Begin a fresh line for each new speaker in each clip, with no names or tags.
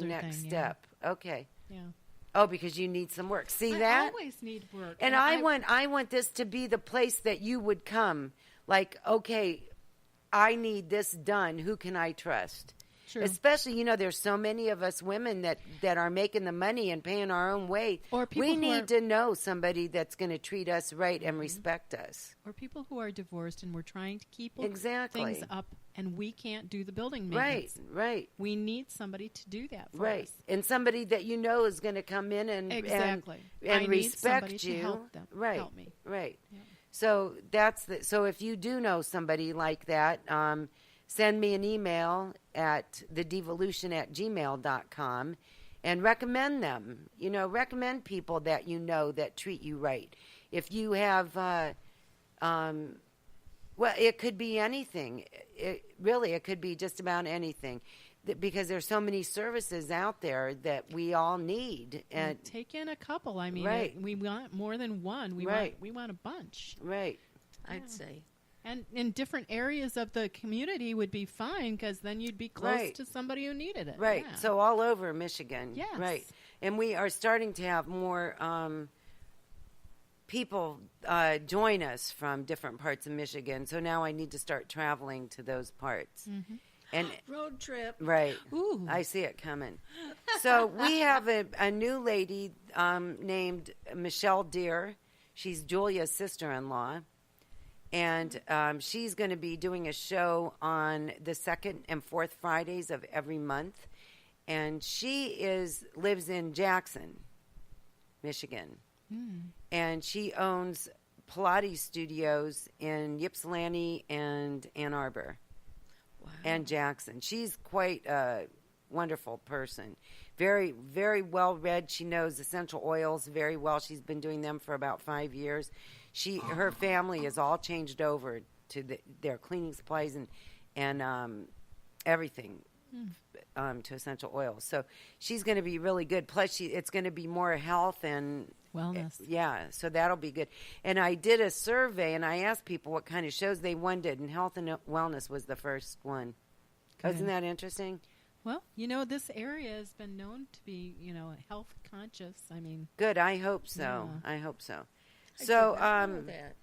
next step.
Yeah.
Okay.
Yeah.
Oh, because you need some work. See
I
that?
always need work.
And I want this to be the place that you would come. Like, okay, I need this done. Who can I trust?
True.
Especially, there's so many of us women that are making the money and paying our own way.
Or people
we
who
need to know somebody that's going to treat us right and respect us.
Or people who are divorced and we're trying to keep
exactly.
things up, and we can't do the building maintenance.
Right.
We need somebody to do that for us.
And somebody that is going to come in and
exactly.
and
I
respect
need
you.
to help them.
Right.
Help me.
Right.
Yeah.
So so if you do know somebody like that, send me an email at thedivalution@gmail.com and recommend them. Recommend people that that treat you right. If you have, it could be anything. It could be just about anything. Because there's so many services out there that we all need. And
take in a couple. I mean, we want more than one. We want a bunch.
Right.
I'd say.
And in different areas of the community would be fine, because then you'd be close to somebody who needed it.
Right.
Yeah.
So all over Michigan.
Yes.
Right. And we are starting to have more people join us from different parts of Michigan. So now I need to start traveling to those parts.
Mm-hmm.
And
road trip.
Right.
Ooh.
I see it coming. So we have a new lady named Michelle Deere. She's Julia's sister-in-law. And she's going to be doing a show on the 2nd and 4th Fridays of every month. And she lives in Jackson, Michigan.
Mm.
And she owns Pilates studios in Ypsilanti and Ann Arbor.
Wow.
And Jackson. She's quite a wonderful person. Very, very well read. She knows essential oils very well. She's been doing them for about 5 years. Her family is all changed over to their cleaning supplies and everything to essential oils. So she's going to be really good. Plus, it's going to be more health and
wellness.
Yeah, so that'll be good. And I did a survey, and I asked people what kind of shows they wanted, and health and wellness was the first one.
Good.
Isn't that interesting?
Well, this area has been known to be, health conscious. I mean,
good. I hope so.
Yeah.
I hope so.
I
So,
did not know that.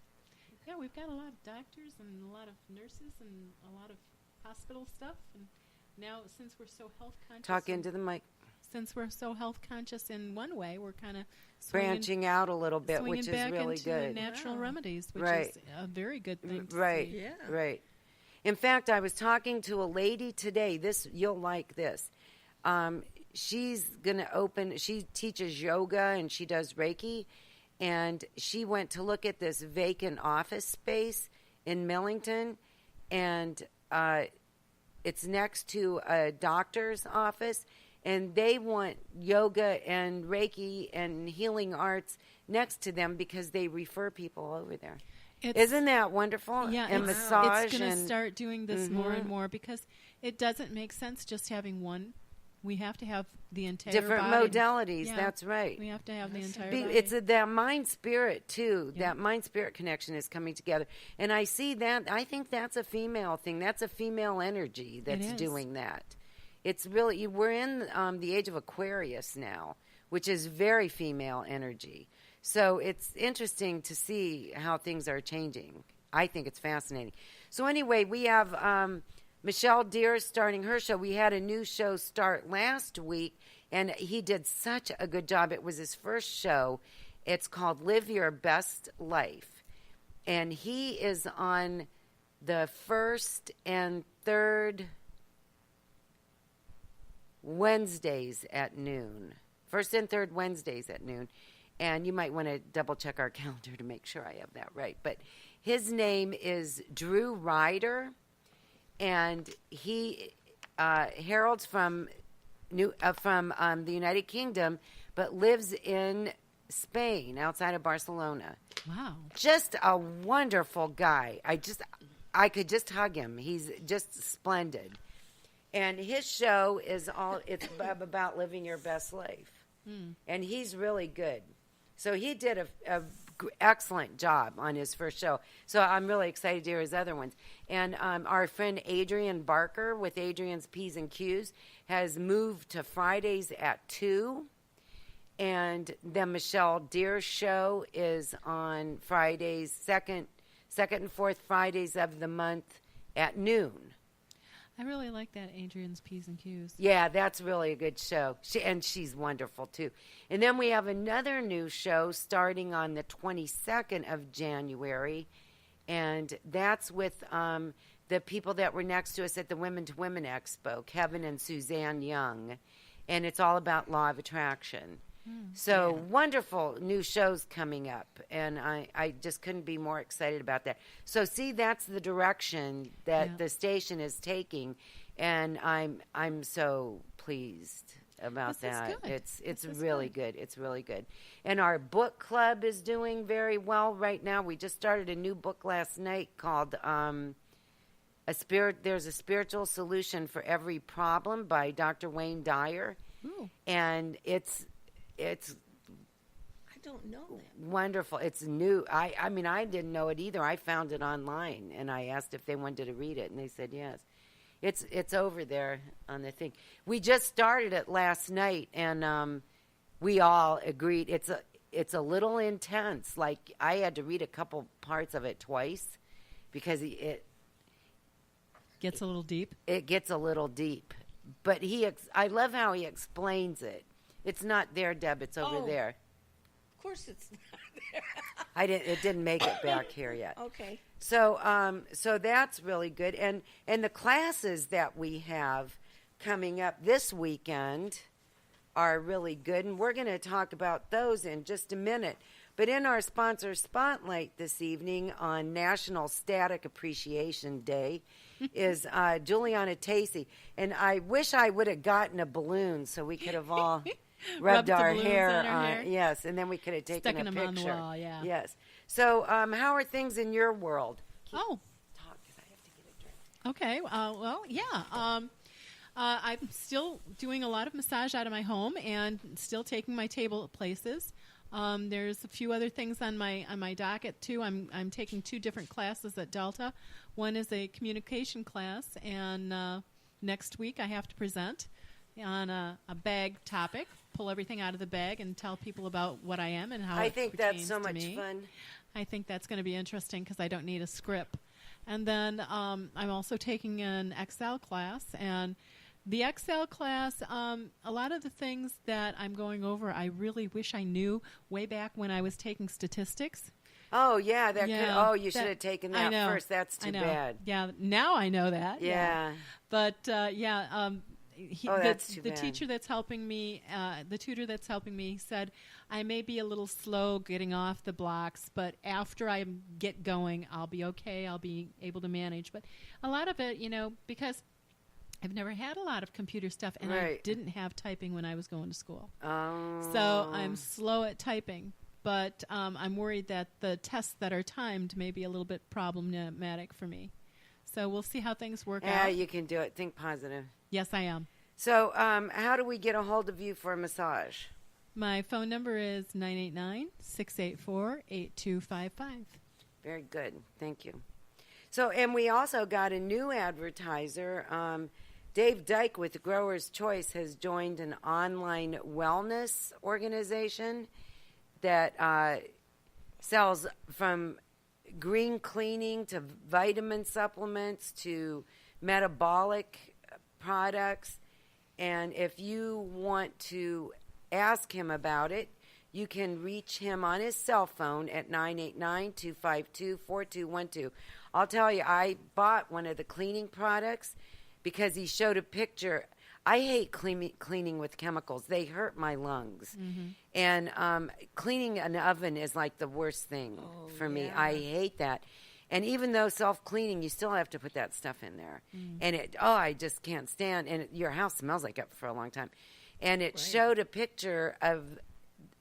Yeah, we've got a lot of doctors and a lot of nurses and a lot of hospital stuff. And now, since we're so health conscious,
talk into the mic.
Since we're so health conscious in one way, we're kind of
branching out a little bit, which is
back
really
into
good.
Natural remedies, which
Right.
is a very good thing. To
Right.
see.
Yeah.
Right. In fact, I was talking to a lady today. You'll like this. She's going to open. She teaches yoga and she does Reiki. And she went to look at this vacant office space in Millington, and it's next to a doctor's office, and they want yoga and Reiki and healing arts next to them because they refer people over there. Isn't that wonderful?
Yeah,
and massage.
It's going to start doing this more and more, because it doesn't make sense just having one. We have to have the entire
different
body.
modalities.
Yeah.
That's right.
We have to have the entire body.
It's that mind spirit too.
Yeah.
That mind spirit connection is coming together, and I see that. I think that's a female thing. That's a female energy that's doing that. It's really, we're in the age of Aquarius now, which is very female energy. So it's interesting to see how things are changing. I think it's fascinating. So anyway, we have Michelle Deere starting her show. We had a new show start last week, and he did such a good job. It was his first show. It's called Live Your Best Life. And he is on the first and third Wednesdays at noon. First and third Wednesdays at noon. And you might want to double check our calendar to make sure I have that right. But his name is Drew Ryder. And he heralds from the United Kingdom, but lives in Spain, outside of Barcelona.
Wow!
Just a wonderful guy. I could just hug him. He's just splendid. And his show it's about living your best life, and he's really good. So he did a excellent job on his first show. So I'm really excited to hear his other ones. And our friend Adrian Barker with Adrian's P's and Q's has moved to Fridays at 2. And the Michelle Deere show is on Fridays, second and fourth Fridays of the month at noon.
I really like that Adrian's P's and Q's.
Yeah, that's really a good show. She's wonderful, too. And then we have another new show starting on the 22nd of January, and that's with the people that were next to us at the Women to Women Expo, Kevin and Suzanne Young, and it's all about law of attraction. So wonderful new shows coming up, and I just couldn't be more excited about that. So see, that's the direction that the station is taking, and I'm so pleased about that. It's really good. It's really good. And our book club is doing very well right now. We just started a new book last night called There's a Spiritual Solution for Every Problem by Dr. Wayne Dyer.
Ooh.
And it's
I don't know that.
wonderful. It's new. I mean, I didn't know it either. I found it online, and I asked if they wanted to read it, and they said yes. It's over there on the thing. We just started it last night, and we all agreed it's a little intense. Like, I had to read a couple parts of it twice because it
Gets a little deep.
It gets a little deep. But I love how he explains it. It's not there, Deb. It's over there.
Of course it's not there.
It didn't make it back here yet.
Okay.
So that's really good. And the classes that we have coming up this weekend are really good, and we're going to talk about those in just a minute. But in our sponsor spotlight this evening on National Static Appreciation Day is Juliana Tacey. And I wish I would have gotten a balloon so we could have all rubbed our hair on it. Yes, and then we could have taken
Stuck
a
them
picture.
on the wall, yeah.
Yes. So how are things in your world?
Oh.
Talk, 'cause I have to get a drink.
Okay. Well, yeah. I'm still doing a lot of massage out of my home and still taking my table places. There's a few other things on my docket too. I'm taking 2 different classes at Delta. One is a communication class, and next week I have to present on a bag topic. Pull everything out of the bag and tell people about what I am and how
I
it
think that's
pertains
so
to
much
me.
fun.
I think that's going to be interesting because I don't need a script. And then I'm also taking an Excel class, and the Excel class, a lot of the things that I'm going over, I really wish I knew way back when I was taking statistics.
Oh, yeah. You should
that-
have taken
I
that
know,
first. That's too
I know.
bad.
Yeah, now I know that.
Yeah.
But,
that's too
the
bad.
teacher that's helping me, the tutor that's helping me said, I may be a little slow getting off the blocks, but after I get going, I'll be okay. I'll be able to manage. But a lot of it, because I've never had a lot of computer stuff, and I
Right.
didn't have typing when I was going to school.
Oh.
So I'm slow at typing, but I'm worried that the tests that are timed may be a little bit problematic for me. So we'll see how things work
Yeah,
out.
you can do it. Think positive.
Yes, I am.
So how do we get a hold of you for a massage?
My phone number is 989-684-8255.
Very good. Thank you. So, and we also got a new advertiser. Dave Dyke with Grower's Choice has joined an online wellness organization that sells from green cleaning to vitamin supplements to metabolic products. And if you want to ask him about it, you can reach him on his cell phone at 989-252-4212. I'll tell you, I bought one of the cleaning products because he showed a picture. I hate cleaning with chemicals. They hurt my lungs. Mm-hmm. And cleaning an oven is like the worst thing for me. I hate that. And even though self-cleaning, you still have to put that stuff in there. Mm. And I just can't stand. And your house smells like it for a long time. And it showed a picture of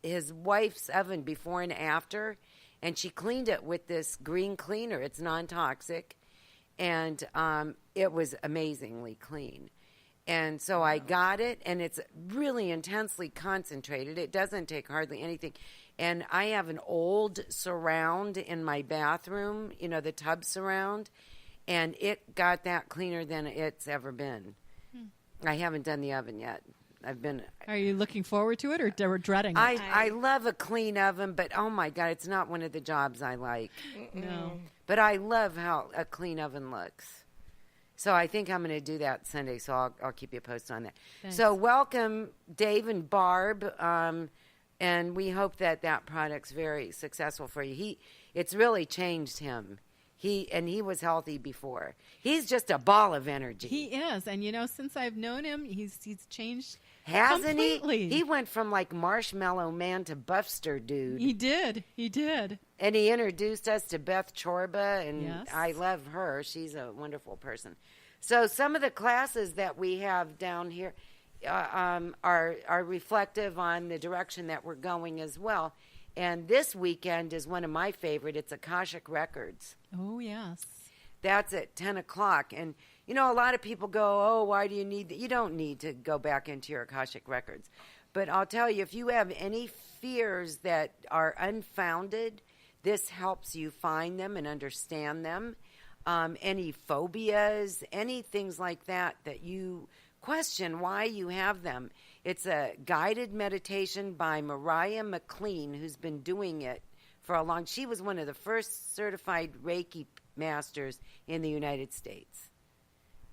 his wife's oven before and after, and she cleaned it with this green cleaner. It's non-toxic, and it was amazingly clean. And so I got it, and it's really intensely concentrated. It doesn't take hardly anything. And I have an old surround in my bathroom, the tub surround, and it got that cleaner than it's ever been. I haven't done the oven yet.
Are you looking forward to it or dreading it?
I love a clean oven, but oh my God, it's not one of the jobs I like.
No.
But I love how a clean oven looks. So I think I'm going to do that Sunday, so I'll keep you posted on that.
Thanks.
So welcome, Dave and Barb, and we hope that product's very successful for you. It's really changed him. He was healthy before. He's just a ball of energy.
He is, and since I've known him, he's changed.
Hasn't
completely.
He went from like Marshmallow Man to Buffster Dude.
He did.
And he introduced us to Beth Chorba, and
yes.
I love her. She's a wonderful person. So some of the classes that we have down here are reflective on the direction that we're going as well. And this weekend is one of my favorite. It's Akashic Records.
Oh, yes.
That's at 10 o'clock. And, a lot of people go, oh, why do you need that? You don't need to go back into your Akashic Records. But I'll tell you, if you have any fears that are unfounded, this helps you find them and understand them. Any phobias, any things like that you question why you have them. It's a guided meditation by Mariah McLean, who's been doing it for a long. She was one of the first certified Reiki masters in the United States,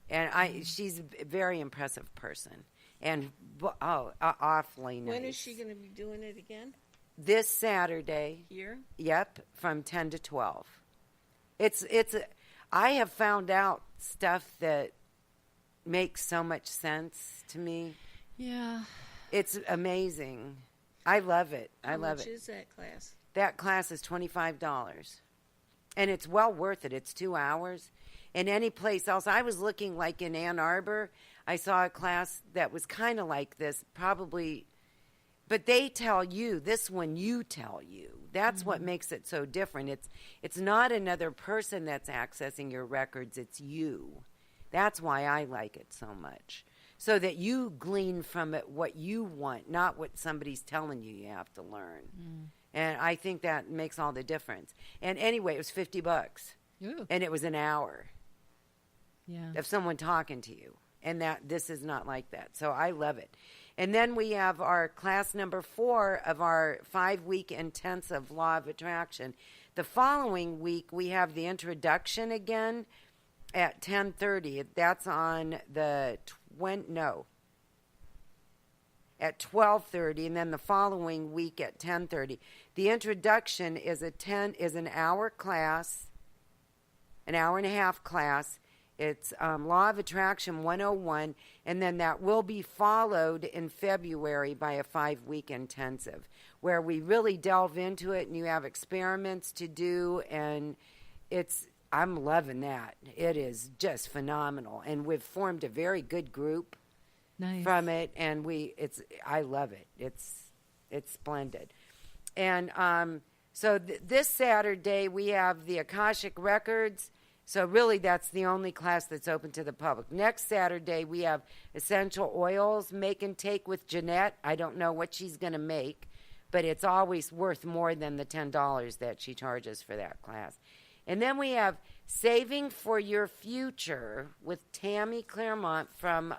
and she's a very impressive person, and awfully nice.
When is she going to be doing it again?
This Saturday.
Here?
Yep, from 10 to 12. I have found out stuff that makes so much sense to me.
Yeah.
It's amazing. I love it.
How much is that class?
That class is $25. And it's well worth it. It's 2 hours. And any place else. I was looking like in Ann Arbor. I saw a class that was kind of like this, probably. But they tell you. This one you tell you. That's what makes it so different. It's not another person that's accessing your records. It's you. That's why I like it so much. So that you glean from it what you want, not what somebody's telling you have to learn. And I think that makes all the difference. And anyway, it was $50.
Ooh.
And it was an hour.
Yeah.
Of someone talking to you. And this is not like that. So I love it. And then we have our class number 4 of our 5-week intensive Law of Attraction. The following week, we have the introduction again at 10:30. That's on the at 12:30, and then the following week at 10:30. The introduction is an hour class, an hour and a half class. It's Law of Attraction 101, and then that will be followed in February by a 5-week intensive where we really delve into it and you have experiments to do, and I'm loving that. It is just phenomenal, and we've formed a very good group from it, and I love it. It's splendid. And so this Saturday we have the Akashic Records. So really that's the only class that's open to the public. Next Saturday we have Essential Oils Make and Take with Jeanette. I don't know what she's going to make, but it's always worth more than the $10 that she charges for that class. And then we have Saving for Your Future with Tammy Claremont from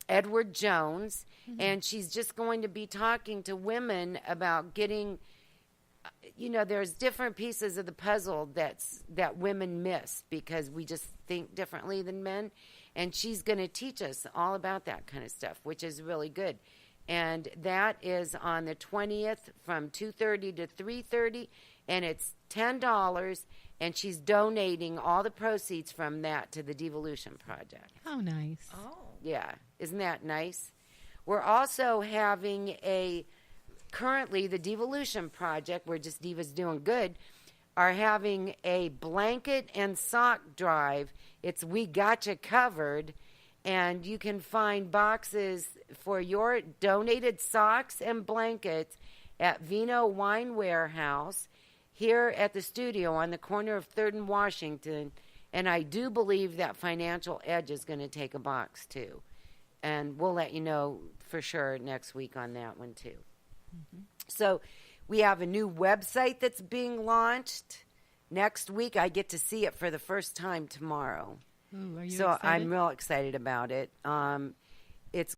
Edward Jones. And she's just going to be talking to women about getting... there's different pieces of the puzzle that women miss because we just think differently than men. And she's going to teach us all about that kind of stuff, which is really good. And that is on the 20th from 2:30 to 3:30, and it's $10. And she's donating all the proceeds from that to the Devolution Project.
How nice.
Oh.
Yeah. Isn't that nice? We're also having currently, the Devolution Project, we're just Divas Doing Good, are having a blanket and sock drive. It's We Gotcha Covered, and you can find boxes for your donated socks and blankets at Vino Wine Warehouse here at the studio on the corner of 3rd and Washington. And I do believe that Financial Edge is going to take a box, too. And we'll let you know for sure next week on that one, too. So we have a new website that's being launched next week. I get to see it for the first time tomorrow.
Ooh, are you
so
excited?
I'm real excited about it. It's